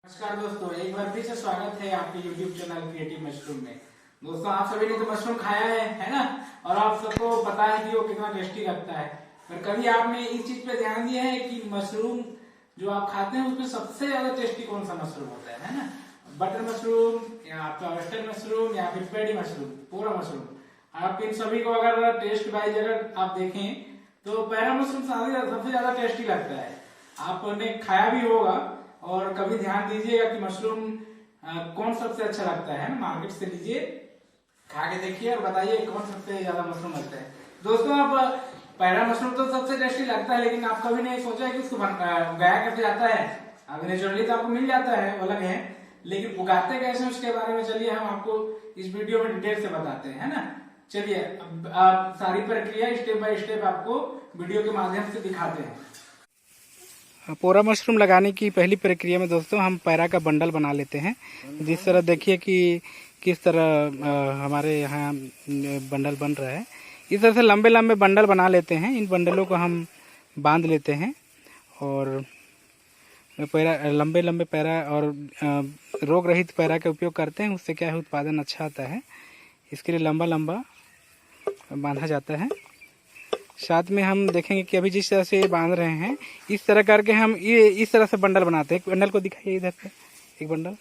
नमस्कार दोस्तों, एक बार फिर से स्वागत है आपके YouTube चैनल क्रिएटिव मशरूम में। दोस्तों, आप सभी ने तो मशरूम खाया है ना। और आप सबको पता है कि वो कितना टेस्टी लगता है। पर कभी आपने इस चीज पे ध्यान दिया है कि मशरूम जो आप खाते हैं उसमें सबसे ज्यादा टेस्टी कौन सा मशरूम होता है ना? बटर मशरूम या आपका वेस्टर्न मशरूम या फिर पेडी मशरूम, पूरा मशरूम। आप इन सभी को अगर टेस्ट वाइज अगर आप देखें तो पैरा मशरूम सबसे ज्यादा टेस्टी लगता है। आपने खाया भी होगा और कभी ध्यान दीजिएगा कि मशरूम कौन सबसे अच्छा लगता है ना। मार्केट से लीजिए, खा के देखिए और बताइए कौन सबसे ज्यादा मशरूम लगता है। दोस्तों, अब पैरा मशरूम तो सबसे टेस्टी लगता है, लेकिन आप कभी नहीं सोचा है कि उसको उगाया कैसे जाता है। अब नेचुरली तो आपको मिल जाता है, वो अलग है, लेकिन उगाते कैसे उसके बारे में चलिए हम आपको इस वीडियो में डिटेल से बताते हैं, है ना। चलिए अब आप सारी प्रक्रिया स्टेप बाय स्टेप आपको वीडियो के माध्यम से दिखाते हैं। पोरा मशरूम लगाने की पहली प्रक्रिया में दोस्तों हम पैरा का बंडल बना लेते हैं। जिस तरह देखिए कि किस तरह हमारे यहाँ बंडल बन रहा है। इस तरह से लंबे लंबे बंडल बना लेते हैं। इन बंडलों को हम बांध लेते हैं और पैरा लंबे लंबे पैरा और रोग रहित पैरा का उपयोग करते हैं। उससे क्या है, उत्पादन अच्छा आता है। इसके लिए लंबा लंबा बांधा जाता है। साथ में हम देखेंगे कि अभी जिस तरह से बांध रहे हैं, इस तरह करके हम ये इस तरह से बंडल बनाते हैं। बंडल को दिखाइए, इधर पे एक बंडल,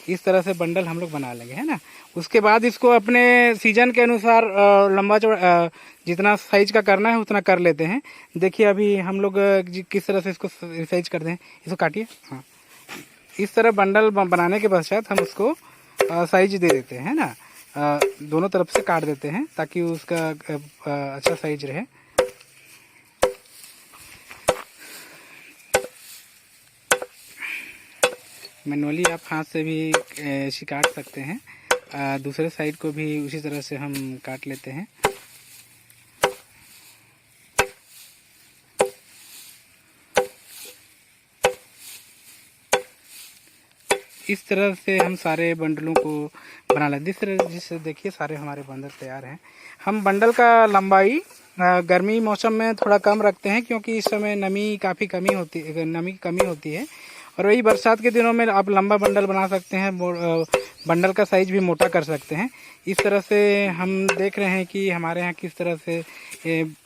इस तरह से बंडल हम लोग बना लेंगे, है ना। उसके बाद इसको अपने सीजन के अनुसार लंबा चौड़ा जितना साइज का करना है उतना कर लेते हैं। देखिए अभी हम लोग किस तरह से इसको साइज करते हैं। इसको काटिए। हाँ, इस तरह बंडल बनाने के पश्चात हम उसको साइज दे देते हैं ना। दोनों तरफ से काट देते हैं ताकि उसका अच्छा साइज रहे। मैनुअली आप हाथ से भी ऐसे काट सकते हैं। दूसरे साइड को भी उसी तरह से हम काट लेते हैं। इस तरह से हम सारे बंडलों को बना लेते। जिससे देखिए सारे हमारे बंडल तैयार हैं। हम बंडल का लंबाई गर्मी मौसम में थोड़ा कम रखते हैं, क्योंकि इस समय नमी की कमी होती है। और वही बरसात के दिनों में आप लंबा बंडल बना सकते हैं। बंडल का साइज भी मोटा कर सकते हैं। इस तरह से हम देख रहे हैं कि हमारे यहाँ किस तरह से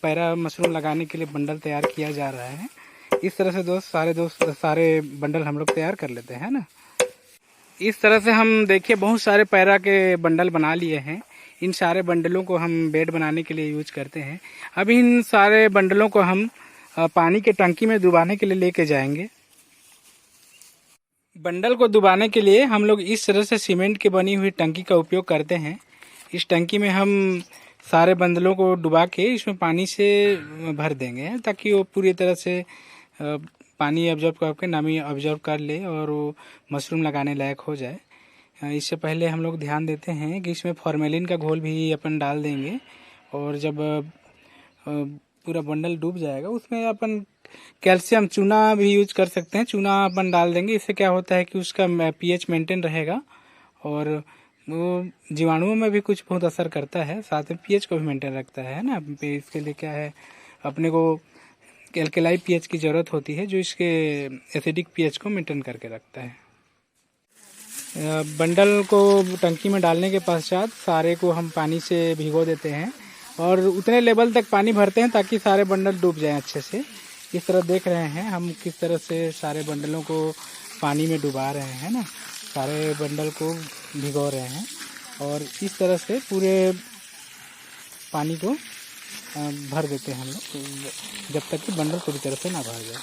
पैरा मशरूम लगाने के लिए बंडल तैयार किया जा रहा है। इस तरह से सारे बंडल हम लोग तैयार कर लेते हैं ना। इस तरह से हम देखिए बहुत सारे पैरा के बंडल बना लिए हैं। इन सारे बंडलों को हम बेड बनाने के लिए यूज करते हैं। अब इन सारे बंडलों को हम पानी के टंकी में डुबाने के लिए लेके जाएंगे। बंडल को डुबाने के लिए हम लोग इस तरह से सीमेंट की बनी हुई टंकी का उपयोग करते हैं। इस टंकी में हम सारे बंडलों को डुबा के इसमें पानी से भर देंगे, ताकि वो पूरी तरह से पानी ऑब्जर्व करके नमी ऑब्जर्व कर ले और वो मशरूम लगाने लायक हो जाए। इससे पहले हम लोग ध्यान देते हैं कि इसमें फॉर्मेलिन का घोल भी अपन डाल देंगे। और जब पूरा बंडल डूब जाएगा उसमें अपन कैल्शियम चूना भी यूज कर सकते हैं। चूना अपन डाल देंगे। इससे क्या होता है कि उसका पीएच मेंटेन रहेगा और वो जीवाणुओं में भी कुछ बहुत असर करता है, साथ में पीएच को भी मेंटेन रखता है ना। इसके लिए क्या है, अपने को एल्कलाई पीएच की ज़रूरत होती है, जो इसके एसिडिक पीएच को मेंटेन करके रखता है। बंडल को टंकी में डालने के पश्चात सारे को हम पानी से भिगो देते हैं और उतने लेवल तक पानी भरते हैं ताकि सारे बंडल डूब जाएं अच्छे से। इस तरह देख रहे हैं हम किस तरह से सारे बंडलों को पानी में डुबा रहे हैं ना। सारे बंडल को भिगो रहे हैं और इस तरह से पूरे पानी को भर देते हैं हम लोग, जब तक कि बंडल पूरी तरह से ना भर जाए।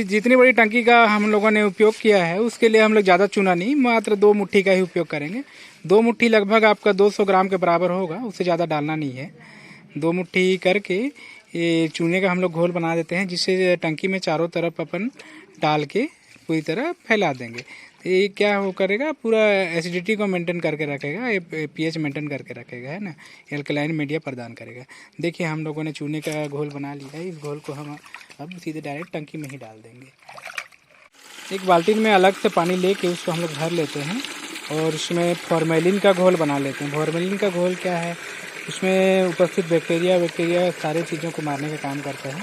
जितनी बड़ी टंकी का हम लोगों ने उपयोग किया है उसके लिए हम लोग ज़्यादा चूना नहीं, मात्र 2 मुट्ठी का ही उपयोग करेंगे। 2 मुट्ठी लगभग आपका 200 ग्राम के बराबर होगा, उससे ज़्यादा डालना नहीं है। 2 मुट्ठी करके ये चूने का हम लोग घोल बना देते हैं, जिससे टंकी में चारों तरफ अपन डाल के पूरी तरह फैला देंगे। ये क्या वो करेगा, पूरा एसिडिटी को मेंटेन करके रखेगा, ये पीएच मेंटेन करके रखेगा, है ना। एल्कलाइन मीडिया प्रदान करेगा। देखिए हम लोगों ने चूने का घोल बना लिया है। इस घोल को हम अब सीधे डायरेक्ट टंकी में ही डाल देंगे। एक बाल्टी में अलग से पानी लेके उसको हम लोग भर लेते हैं और उसमें फॉर्मेलिन का घोल बना लेते हैं। फॉर्मेलिन का घोल क्या है, उसमें उपस्थित बैक्टीरिया सारी चीज़ों को मारने का काम करता है।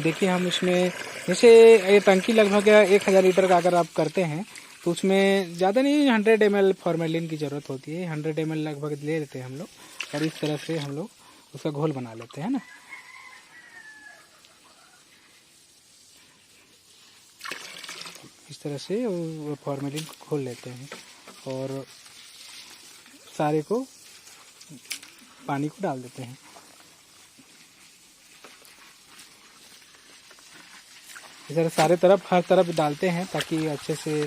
देखिए हम इसमें जैसे ये टंकी लगभग 1000 लीटर का अगर आप करते हैं तो उसमें ज़्यादा नहीं 100 ml फॉर्मेलिन की ज़रूरत होती है। 100 ml लगभग ले लेते हैं हम लोग, और इस तरह से हम लोग उसका घोल बना लेते हैं ना। इस तरह से वो फॉर्मेलिन को घोल लेते हैं और सारे को पानी को डाल देते हैं। इस तरह सारे तरफ हर तरफ डालते हैं ताकि अच्छे से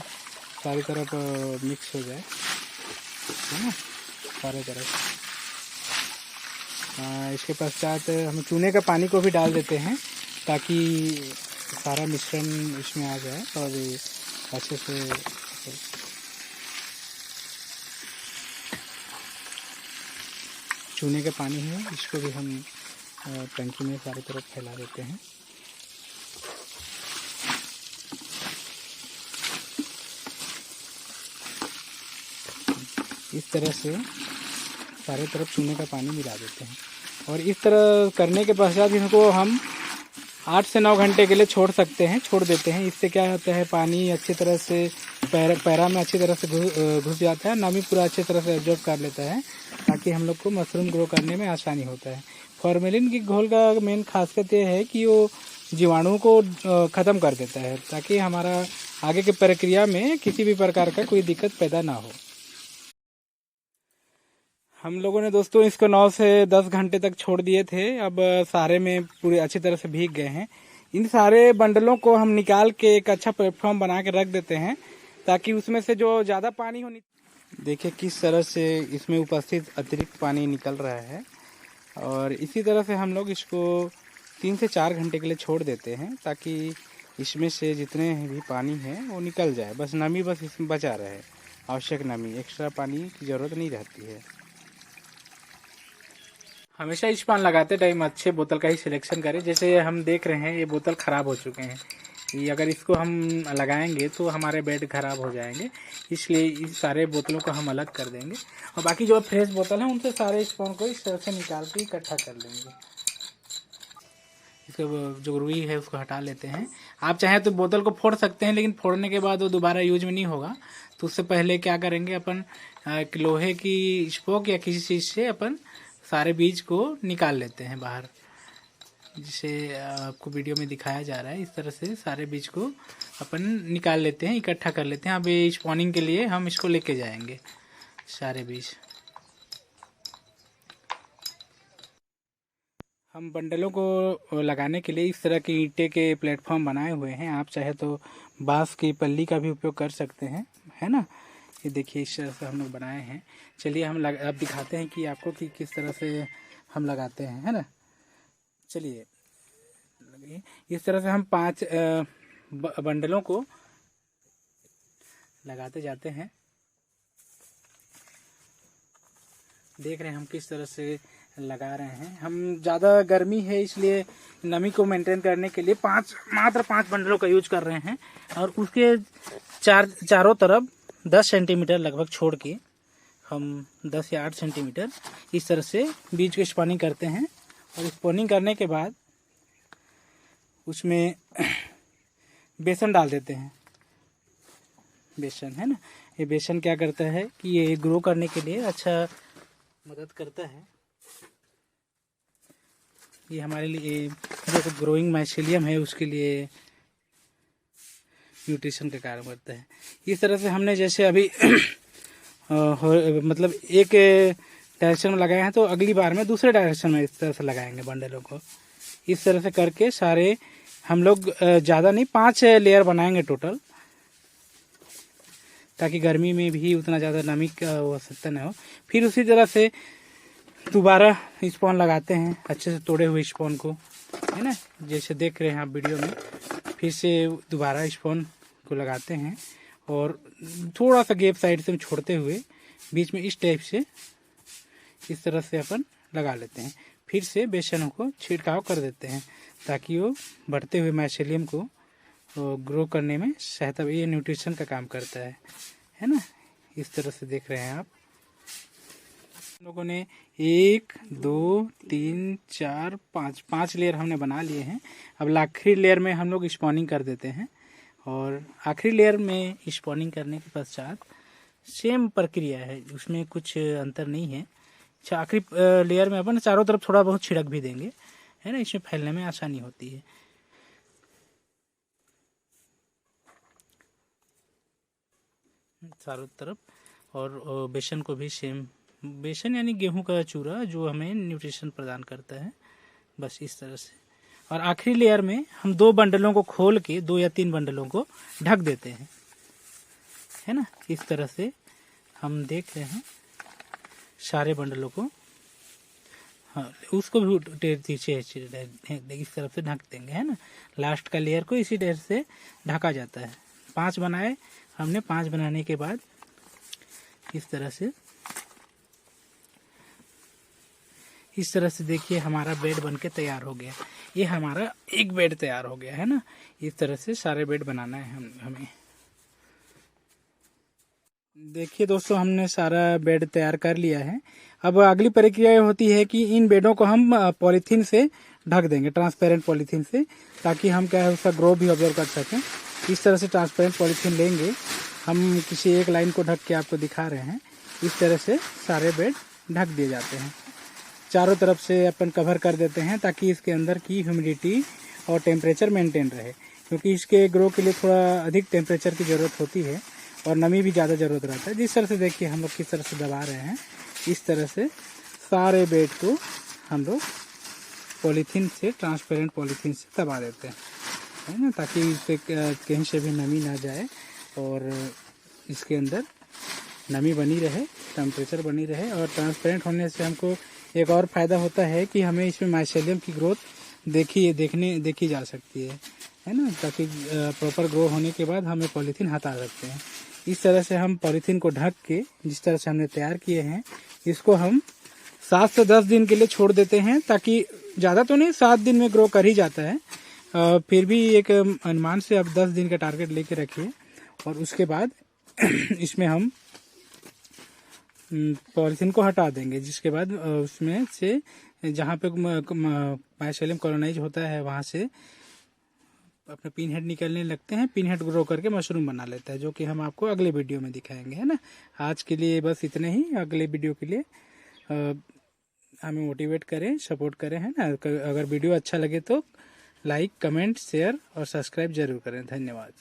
सारी तरफ मिक्स हो जाए, है ना, सारे तरफ। इसके पश्चात हम चूने का पानी को भी डाल देते हैं ताकि सारा मिश्रण इसमें आ जाए और अच्छे से चूने का पानी है इसको भी हम टंकी में सारी तरफ फैला देते हैं। इस तरह से सारे तरफ चूने का पानी मिला देते हैं और इस तरह करने के पश्चात इनको हम 8 से 9 घंटे के लिए छोड़ देते हैं। इससे क्या होता है, पानी अच्छी तरह से पैरा में अच्छी तरह से घुस जाता है, नमी पूरा अच्छी तरह से एब्जॉर्ब कर लेता है ताकि हम लोग को मशरूम ग्रो करने में आसानी होता है। फॉर्मेलिन की घोल का मेन खासियत ये है कि वो जीवाणुओं को ख़त्म कर देता है ताकि हमारा आगे की प्रक्रिया में किसी भी प्रकार का कोई दिक्कत पैदा ना हो। हम लोगों ने दोस्तों इसको 9 से 10 घंटे तक छोड़ दिए थे। अब सारे में पूरे अच्छी तरह से भीग गए हैं। इन सारे बंडलों को हम निकाल के एक अच्छा प्लेटफॉर्म बना के रख देते हैं ताकि उसमें से जो ज़्यादा पानी हो, देखिए किस तरह से इसमें उपस्थित अतिरिक्त पानी निकल रहा है। और इसी तरह से हम लोग इसको 3 से 4 घंटे के लिए छोड़ देते हैं ताकि इसमें से जितने भी पानी है वो निकल जाए। बस नमी बस इसमें बचा रहे, आवश्यक नमी, एक्स्ट्रा पानी की ज़रूरत नहीं रहती है। हमेशा स्पान लगाते टाइम अच्छे बोतल का ही सिलेक्शन करें। जैसे हम देख रहे हैं ये बोतल ख़राब हो चुके हैं, ये अगर इसको हम लगाएंगे तो हमारे बेड खराब हो जाएंगे, इसलिए इस सारे बोतलों को हम अलग कर देंगे और बाकी जो फ्रेश बोतल है उनसे सारे स्पून को इस तरह से निकाल के इकट्ठा कर लेंगे। इसको जो रुई है उसको हटा लेते हैं। आप चाहें तो बोतल को फोड़ सकते हैं, लेकिन फोड़ने के बाद वो दोबारा यूज में नहीं होगा। तो उससे पहले क्या करेंगे, अपन लोहे की स्पोक या किसी चीज़ से अपन सारे बीज को निकाल लेते हैं बाहर, जिसे आपको वीडियो में दिखाया जा रहा है। इस तरह से सारे बीज को अपन निकाल लेते हैं, इकट्ठा कर लेते हैं। अब ये स्पॉनिंग के लिए हम इसको लेके जाएंगे सारे बीज। हम बंडलों को लगाने के लिए इस तरह की ईंटे के प्लेटफॉर्म बनाए हुए हैं। आप चाहे तो बांस की पल्ली का भी उपयोग कर सकते हैं, है ना। ये देखिए इस तरह से हम लोग बनाए हैं। चलिए हम अब दिखाते हैं कि आपको कि किस तरह से हम लगाते हैं, है ना। चलिए इस तरह से हम 5 बंडलों को लगाते जाते हैं। देख रहे हैं हम किस तरह से लगा रहे हैं। हम ज़्यादा गर्मी है इसलिए नमी को मेंटेन करने के लिए मात्र 5 बंडलों का यूज कर रहे हैं और उसके चारों तरफ 10 सेंटीमीटर लगभग छोड़ के हम 10 या 8 सेंटीमीटर इस तरह से बीज को स्पॉनिंग करते हैं। और स्पॉनिंग करने के बाद उसमें बेसन डाल देते हैं। बेसन, है ना, ये बेसन क्या करता है कि ये ग्रो करने के लिए अच्छा मदद करता है। ये हमारे लिए जो ग्रोइंग माइसेलियम है उसके लिए न्यूट्रिशन का कार्य करता है। इस तरह से हमने जैसे अभी मतलब एक डायरेक्शन में लगाए हैं तो अगली बार में दूसरे डायरेक्शन में इस तरह से लगाएंगे बंडलों को। इस तरह से करके सारे हम लोग ज़्यादा नहीं 5 लेयर बनाएंगे टोटल, ताकि गर्मी में भी उतना ज़्यादा नमी का आवश्यकता न हो। फिर उसी तरह से दोबारा स्पॉन लगाते हैं, अच्छे से तोड़े हुए स्पॉन को, है ना, जैसे देख रहे हैं आप वीडियो में। फिर से दोबारा स्पॉन को लगाते हैं और थोड़ा सा गैप साइड से छोड़ते हुए बीच में इस टाइप से इस तरह से अपन लगा लेते हैं। फिर से बेसनों को छिड़काव कर देते हैं ताकि वो बढ़ते हुए माइसेलियम को ग्रो करने में सहायता, ये न्यूट्रिशन का काम करता है ना। इस तरह से देख रहे हैं आप। हम लोगों ने 1 2 3 4 5 लेयर हमने बना लिए हैं। अब आखिरी लेयर में हम लोग स्पॉनिंग कर देते हैं और आखिरी लेयर में स्पॉनिंग करने के पश्चात सेम प्रक्रिया है, उसमें कुछ अंतर नहीं है। आखिरी लेयर में अपन चारों तरफ थोड़ा बहुत छिड़क भी देंगे, है ना, इसमें फैलने में आसानी होती है। चारों तरफ, और बेसन को भी सेम, बेसन यानी गेहूं का चूरा जो हमें न्यूट्रिशन प्रदान करता है, बस इस तरह से। और आखिरी लेयर में हम 2 बंडलों को खोल के 2 या 3 बंडलों को ढक देते हैं, है ना। इस तरह से हम देख रहे हैं सारे बंडलों को, हाँ उसको भी पीछे इस तरफ से ढक देंगे, है ना। लास्ट का लेयर को इसी तरह से ढका जाता है। 5 बनाए हमने, 5 बनाने के बाद इस तरह से देखिए हमारा बेड बनके तैयार हो गया। ये हमारा एक बेड तैयार हो गया, है ना। इस तरह से सारे बेड बनाना है हमें। देखिए दोस्तों, हमने सारा बेड तैयार कर लिया है। अब अगली प्रक्रिया होती है कि इन बेडों को हम पॉलीथीन से ढक देंगे, ट्रांसपेरेंट पॉलीथीन से, ताकि हम क्या है उसका ग्रो भी ऑब्जर्व कर सकें। इस तरह से ट्रांसपेरेंट पॉलीथीन लेंगे हम, किसी एक लाइन को ढक के आपको दिखा रहे हैं। इस तरह से सारे बेड ढक दिए जाते हैं, चारों तरफ से अपन कवर कर देते हैं ताकि इसके अंदर की ह्यूमिडिटी और टेम्परेचर मेंटेन रहे, क्योंकि इसके ग्रो के लिए थोड़ा अधिक टेम्परेचर की ज़रूरत होती है और नमी भी ज़्यादा ज़रूरत रहता है। जिस तरह से देखिए हम लोग किस तरह से दबा रहे हैं, इस तरह से सारे बेड को हम लोग पॉलीथीन से, ट्रांसपेरेंट पॉलीथीन से दबा देते हैं, है ना, ताकि इसे कहीं से भी नमी ना जाए और इसके अंदर नमी बनी रहे, टेम्परेचर बनी रहे। और ट्रांसपेरेंट होने से हमको एक और फ़ायदा होता है कि हमें इसमें माइसेलियम की ग्रोथ देखी जा सकती है ना, ताकि प्रॉपर ग्रो होने के बाद हमें पॉलीथीन हटा सकते हैं। इस तरह से हम पॉलीथीन को ढक के, जिस तरह से हमने तैयार किए हैं, इसको हम 7 से 10 दिन के लिए छोड़ देते हैं, ताकि ज़्यादा तो नहीं, 7 दिन में ग्रो कर ही जाता है। फिर भी एक अनुमान से अब 10 दिन का टारगेट लेके रखिए। और उसके बाद इसमें हम पॉलीथीन को हटा देंगे, जिसके बाद उसमें से जहाँ पे माइसेलियम कॉलोनाइज होता है वहाँ से अपने पिन हेड निकलने लगते हैं। पिन हेड ग्रो करके मशरूम बना लेता है, जो कि हम आपको अगले वीडियो में दिखाएंगे, है ना। आज के लिए बस इतने ही। अगले वीडियो के लिए हमें मोटिवेट करें, सपोर्ट करें, है ना। अगर वीडियो अच्छा लगे तो लाइक, कमेंट, शेयर और सब्सक्राइब जरूर करें। धन्यवाद।